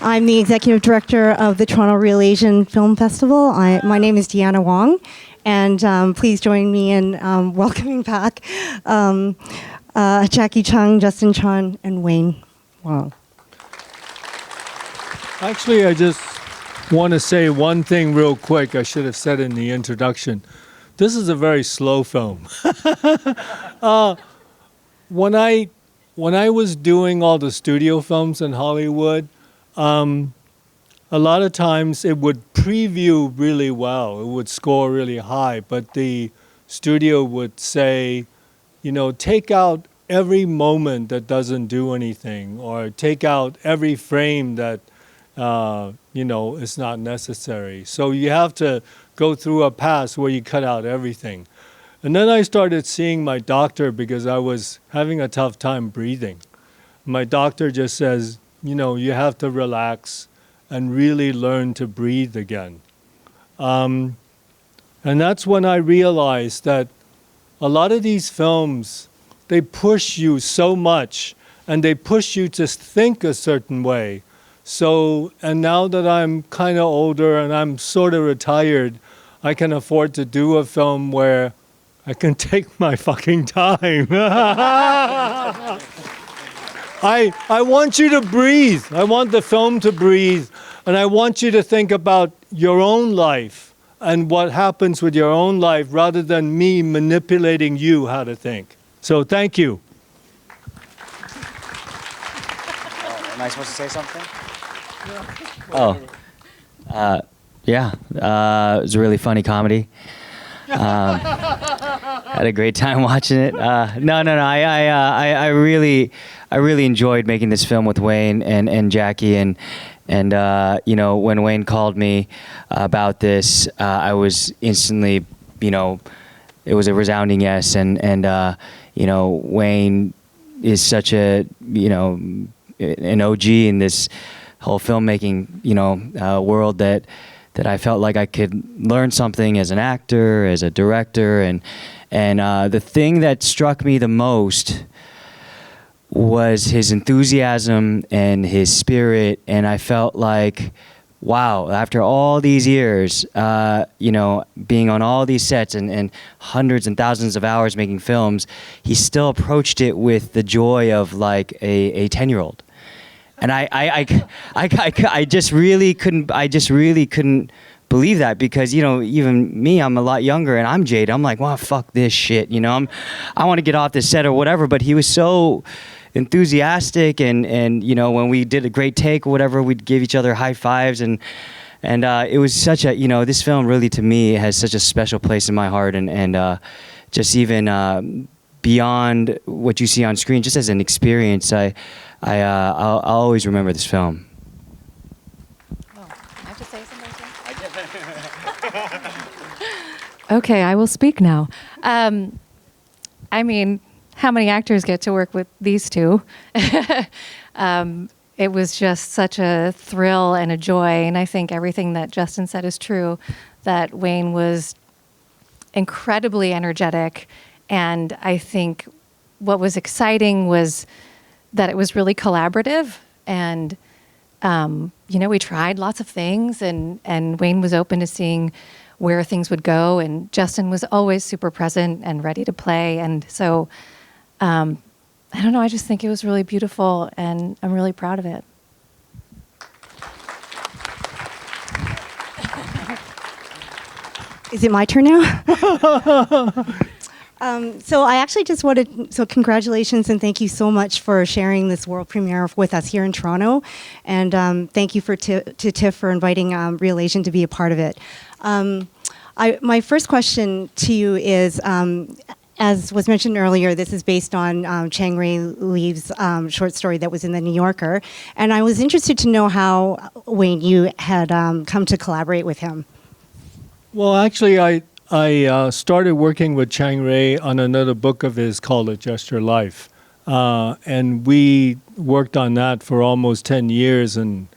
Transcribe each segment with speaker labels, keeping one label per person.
Speaker 1: I'm the executive director of the Toronto Real Asian Film Festival. My name is Deanna Wang, and please join me in welcoming back Jackie Chung, Justin Chon, and Wayne Wang.
Speaker 2: Actually, I just want to say one thing real quick. I should have said in the introduction. This is a very slow film. When I was doing all the studio films in Hollywood, a lot of times it would preview really well. It would score really high, but the studio would say, you know, take out every moment that doesn't do anything, or take out every frame that, you know, is not necessary. So you have to go through a pass where you cut out everything. And then I started seeing my doctor because I was having a tough time breathing. My doctor just says, you know, you have to relax and really learn to breathe again. And that's when I realized that a lot of these films, they push you so much, and they push you to think a certain way. So, and now that I'm kind of older and I'm sort of retired, I can afford to do a film where I can take my fucking time. I want you to breathe. I want the film to breathe. And I want you to think about your own life and what happens with your own life rather than me manipulating you how to think. So thank you.
Speaker 3: Am I supposed to say something? Yeah. It was a really funny comedy. Had a great time watching it. I really enjoyed making this film with Wayne and Jackie, and you know, when Wayne called me about this, I was instantly, you know, it was a resounding yes, and you know, Wayne is such a, you know, an OG in this whole filmmaking, you know, world that I felt like I could learn something as an actor, as a director, and the thing that struck me the most was his enthusiasm and his spirit, and I felt like, wow, after all these years, you know, being on all these sets and hundreds and thousands of hours making films, he still approached it with the joy of like a 10-year-old. And I just really couldn't believe that, because, you know, even me, I'm a lot younger and I'm jaded. I'm like, well, fuck this shit, you know, I want to get off this set or whatever. But he was so enthusiastic, and you know, when we did a great take or whatever, we'd give each other high fives, and it was such a, you know, this film really to me has such a special place in my heart, and just even beyond what you see on screen, just as an experience, I'll always remember this film.
Speaker 4: Oh, I have to say something? Okay, I will speak now. I mean, how many actors get to work with these two? It was just such a thrill and a joy, and I think everything that Justin said is true, that Wayne was incredibly energetic, and I think what was exciting was that it was really collaborative, and you know, we tried lots of things, and Wayne was open to seeing where things would go, and Justin was always super present and ready to play, and so I don't know, I just think it was really beautiful, and I'm really proud of it.
Speaker 1: Is it my turn now? So I actually just wanted, so congratulations and thank you so much for sharing this world premiere with us here in Toronto. And thank you to TIFF for inviting Real Asian to be a part of it. My first question to you is, as was mentioned earlier, this is based on Chang-rae Lee's short story that was in the New Yorker. And I was interested to know how, Wayne, you had come to collaborate with him.
Speaker 2: Well, actually, I started working with Chang-rae on another book of his called A Just Your Life. And we worked on that for almost 10 years. And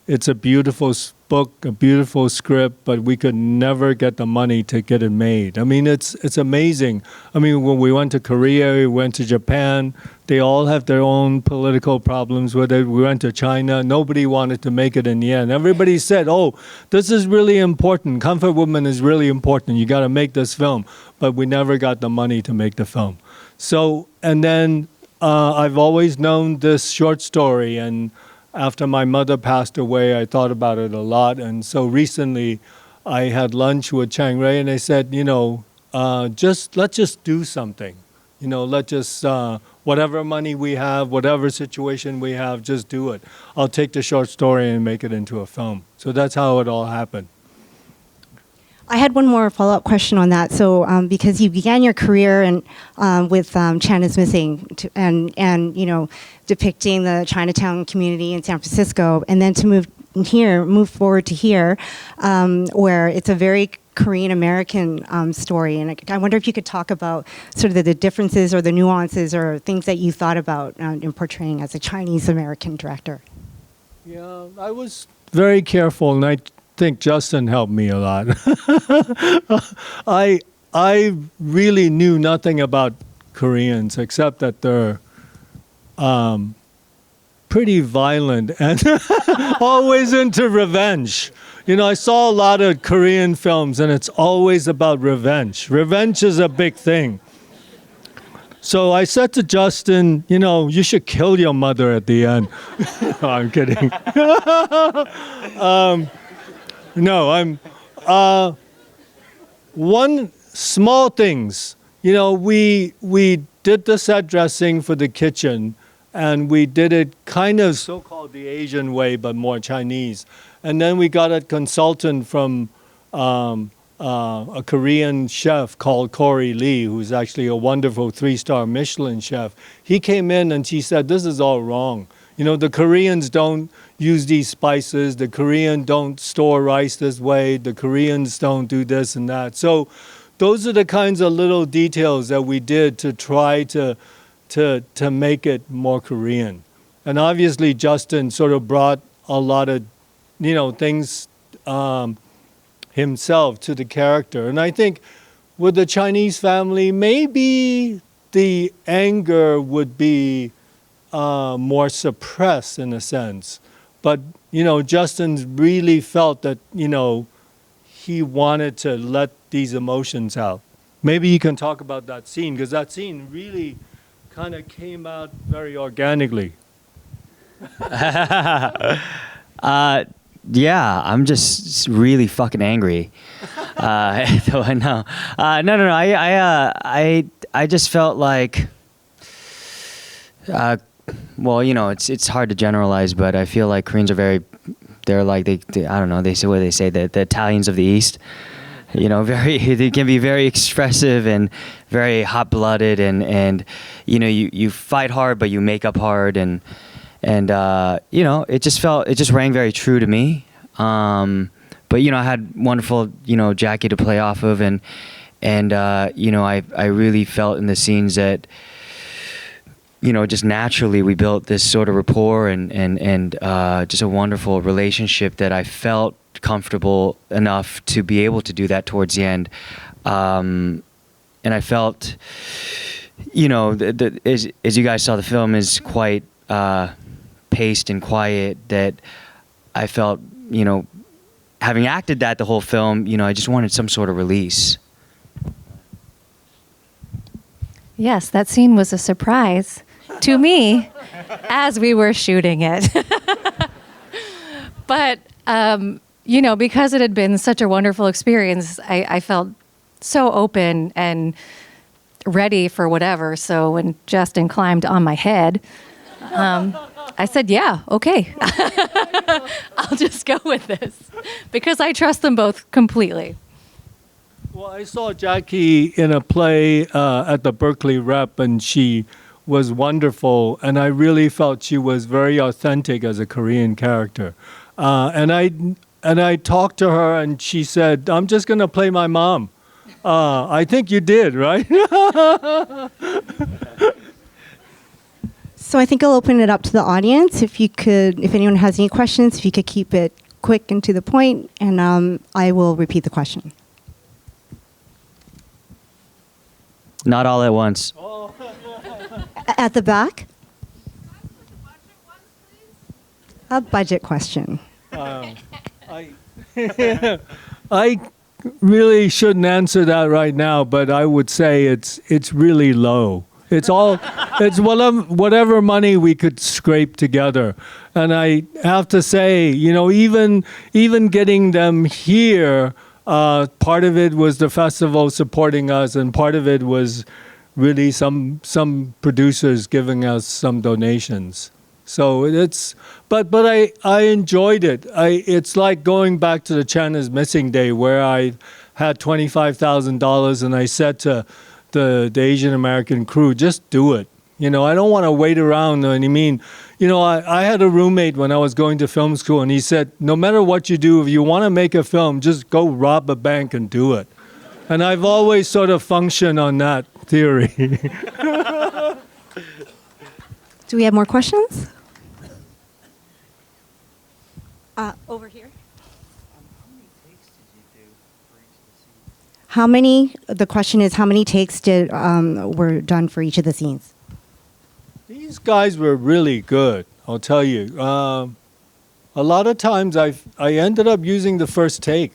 Speaker 2: it's a beautiful book, a beautiful script, but we could never get the money to get it made. I mean, it's amazing. I mean, when we went to Korea, we went to Japan, they all have their own political problems with it. We went to China, nobody wanted to make it in the end. Everybody said, oh, this is really important. Comfort Woman is really important. You got to make this film. But we never got the money to make the film. So, and then I've always known this short story, and after my mother passed away, I thought about it a lot. And so recently, I had lunch with Chang-rae, and I said, let's just do something. Let's just, whatever money we have, whatever situation we have, just do it. I'll take the short story and make it into a film. So that's how it all happened.
Speaker 1: I had one more follow-up question on that. So, because you began your career with Chan is Missing, and depicting the Chinatown community in San Francisco, and then to move forward to here, where it's a very Korean American story. And I wonder if you could talk about sort of the differences or the nuances or things that you thought about in portraying as a Chinese American director.
Speaker 2: Yeah, I was very careful, and I think Justin helped me a lot. I really knew nothing about Koreans except that they're pretty violent and always into revenge. I saw a lot of Korean films, and it's always about revenge. Revenge is a big thing. So I said to Justin, you should kill your mother at the end. No, I'm kidding. No, I'm one small things. We did the set dressing for the kitchen, and we did it kind of so-called the Asian way, but more Chinese. And then we got a consultant from a Korean chef called Chang-rae Lee, who's actually a wonderful 3-star Michelin chef. He came in and she said, this is all wrong. The Koreans don't use these spices. The Koreans don't store rice this way. The Koreans don't do this and that. So those are the kinds of little details that we did to try to make it more Korean. And obviously Justin sort of brought a lot of, things himself to the character. And I think with the Chinese family, maybe the anger would be more suppressed in a sense. But, Justin really felt that, he wanted to let these emotions out. Maybe you can talk about that scene, because that scene really kind of came out very organically.
Speaker 3: Yeah, I'm just really fucking angry. No. I just felt like, it's hard to generalize, but I feel like Koreans are they're like, they I don't know, they say what they say, the Italians of the East. They can be very expressive and very hot-blooded, and you fight hard, but you make up hard, and it just rang very true to me. But I had wonderful Jackie to play off of, and I really felt in the scenes that just naturally we built this sort of rapport and just a wonderful relationship that I felt comfortable enough to be able to do that towards the end. And I felt, as you guys saw, the film is quite paced and quiet, that I felt, having acted that the whole film, I just wanted some sort of release.
Speaker 4: Yes, that scene was a surprise to me as we were shooting it. But, because it had been such a wonderful experience, I felt so open and ready for whatever. So when Justin climbed on my head, I said, yeah, okay. I'll just go with this because I trust them both completely.
Speaker 2: Well, I saw Jackie in a play at the Berkeley Rep, and she was wonderful, and I really felt she was very authentic as a Korean character. And I talked to her, and she said, I'm just going to play my mom. I think you did, right?
Speaker 1: So I think I'll open it up to the audience. If anyone has any questions, if you could keep it quick and to the point, and I will repeat the question.
Speaker 3: Not all at once.
Speaker 1: At the back? A budget question.
Speaker 2: I I really shouldn't answer that right now, but I would say it's really low. It's whatever money we could scrape together, and I have to say, even getting them here, part of it was the festival supporting us, and part of it was really some producers giving us some donations. So but I enjoyed it. It's like going back to the China's Missing Day, where I had $25,000 and I said to the Asian American crew, just do it. I don't want to wait around. I had a roommate when I was going to film school, and he said, no matter what you do, if you want to make a film, just go rob a bank and do it. And I've always sort of functioned on that theory.
Speaker 1: Do we have more questions? Over here. The question is, how many takes were done for each of the scenes?
Speaker 2: These guys were really good, I'll tell you. A lot of times I ended up using the first take.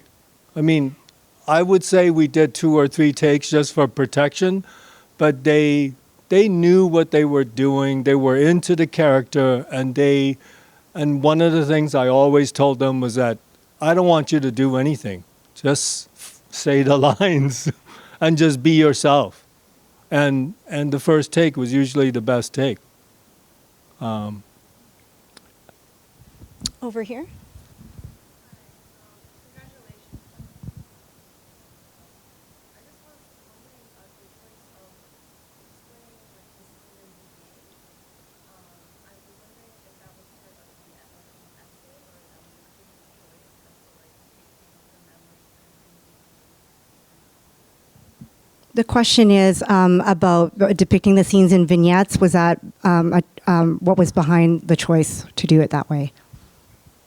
Speaker 2: I would say we did 2 or 3 takes just for protection, but they knew what they were doing. They were into the character, and one of the things I always told them was that I don't want you to do anything. Just say the lines and just be yourself. And the first take was usually the best take.
Speaker 1: Over here. The question is about depicting the scenes in vignettes. Was that what was behind the choice to do it that way?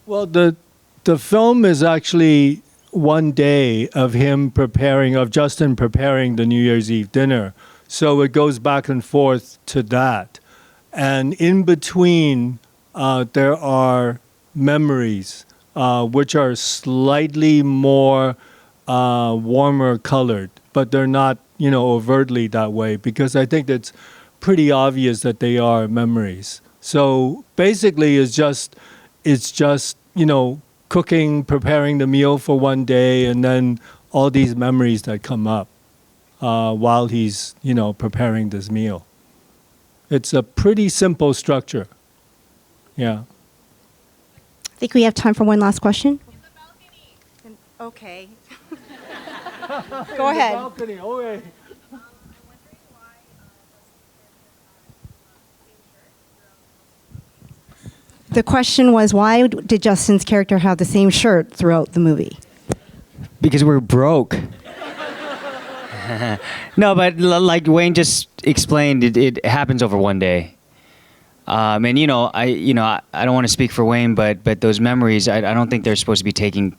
Speaker 2: Well, the film is actually one day of Justin preparing the New Year's Eve dinner. So it goes back and forth to that. And in between, there are memories, which are slightly more warmer colored, but they're not, overtly that way, because I think it's pretty obvious that they are memories. So basically it's just, cooking, preparing the meal for one day, and then all these memories that come up while he's, preparing this meal. It's a pretty simple structure. Yeah.
Speaker 1: I think we have time for one last question. In the balcony. Okay. Go ahead.
Speaker 2: Balcony. Okay.
Speaker 1: The question was, why did Justin's character have the same shirt throughout the movie?
Speaker 3: Because we're broke. No, but like Wayne just explained, it happens over one day. And I don't want to speak for Wayne, but those memories, I don't think they're supposed to be taken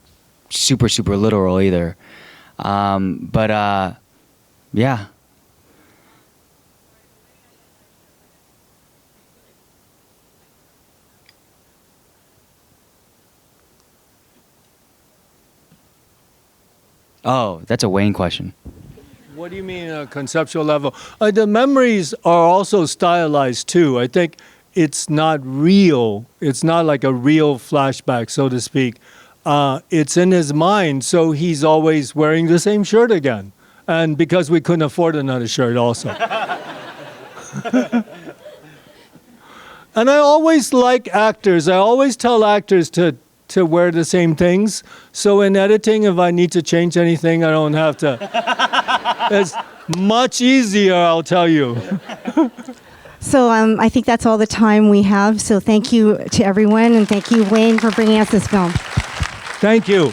Speaker 3: super literal either. Yeah. Oh, that's a Wayne question.
Speaker 2: What do you mean a conceptual level? The memories are also stylized too. I think it's not real. It's not like a real flashback, so to speak. It's in his mind, so he's always wearing the same shirt again. And because we couldn't afford another shirt also. And I always like actors. I always tell actors to wear the same things. So in editing, if I need to change anything, I don't have to. It's much easier, I'll tell you.
Speaker 1: So I think that's all the time we have. So thank you to everyone, and thank you, Wayne, for bringing us this film.
Speaker 2: Thank you.